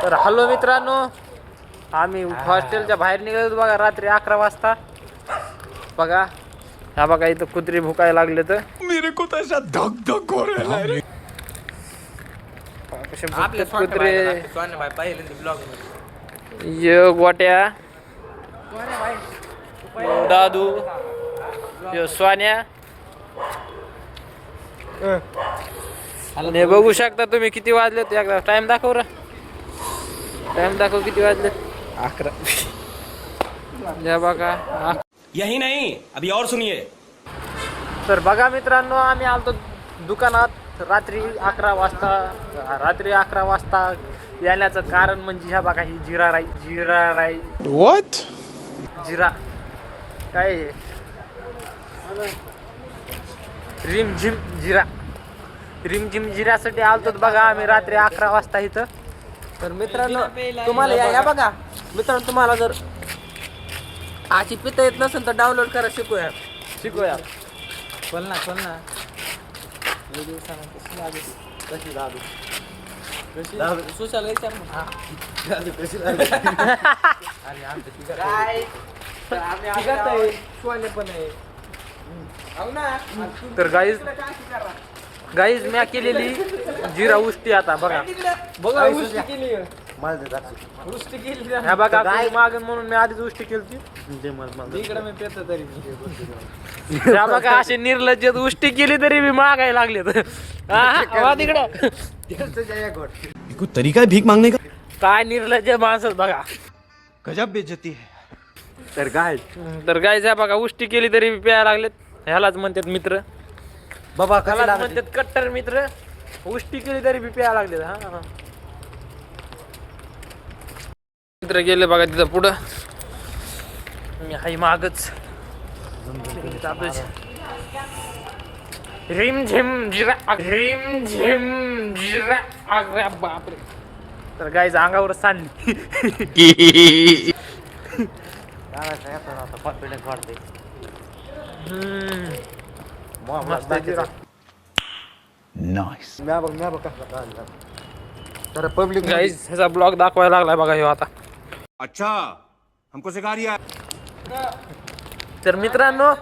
तर हॅलो मित्रांनो, आम्ही हॉस्टेलच्या बाहेर निघालो बघा रात्री 11 वाजता. बघा हा बघा इथं कुत्री भुकायला लागले तर मेरे को तसा धक धक हो रहा है. आपले कुत्रे ये गोट्या दादू यो स्वान्या हे बघू शकता तुम्ही किती वाजले. एकदा टाइम दाखव रे. टाइम दाखव किती वाजले. 11. या बघा यही नहीं अभी और सुनिए. तर बघा मित्रांनो, आम्ही आलतो दुकानात रात्री 11 वाजता. रात्री 11 वाजता येण्याचं कारण म्हणजे ह्या बघा ही जिरा राईस What? जिरा काय रिमझिम जिऱ्यासाठी आलतो बघा आम्ही रात्री 11 वाजता इथं. तर मित्रांनो तुम्हाला या बघा मित्रांनो, तुम्हाला जर आची पिता येत नसेल तर डाउनलोड करा. शिकूया खोल ना सोशल विचार पण आहे. तर गाईज म्या केलेली जिरा उष्टी आता बघा. उष्टी केली ह्या बघा मागून म्हणून मी आधीच उष्टी केली. इकडे मी पेतो तरी ह्या बघा अशी निर्लज्ज उष्टी केली तरी मी मागायला लागले तर तिकडं कोई तरीका है भीख मांगने का. काय निर्लज्ज माणसं बघा. गजब बेइज्जती है. तर गाय ह्या बघा उष्टी केली तरी प्यायला लागलेत. ह्यालाच म्हणतात मित्र बाबा. ह्यालाच म्हणतात कट्टर मित्र. उष्टी केली तरी बी प्यायला लागलेत. हा मित्र गेले बघा तिथं पुढं. मी हाई मागच रिमझिम जिरा अरे बापरे. तर गायच अंगावर सांडली. Nice. तर पब्लिक गाईज ह्याचा ब्लॉग दाखवायला लागलाय बघा ह्यो आता. अच्छा हमको सिखा रिया. तर मित्रांनो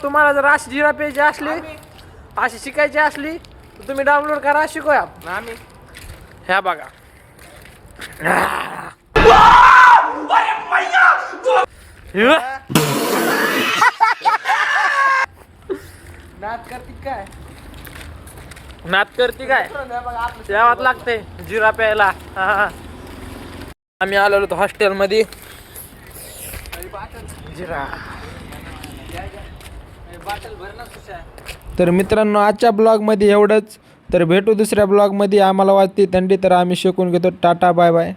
तुम्हाला जर अशी जिरा प्यायची असली, अशी शिकायची असली तर तुम्ही डाउनलोड करा. शिकूया आम्ही ह्या बघा. नात करते काय त्यावात लागते जिरा प्यायला. आम्ही आलेलो होतो हॉस्टेल मध्ये. जिरा तर मित्रांनो आजच्या ब्लॉगमध्ये एवढंच. तर भेटू दुसऱ्या ब्लॉगमध्ये. आम्हाला वाजते थंडी तर आम्ही शिकून घेतो. Tata bye bye.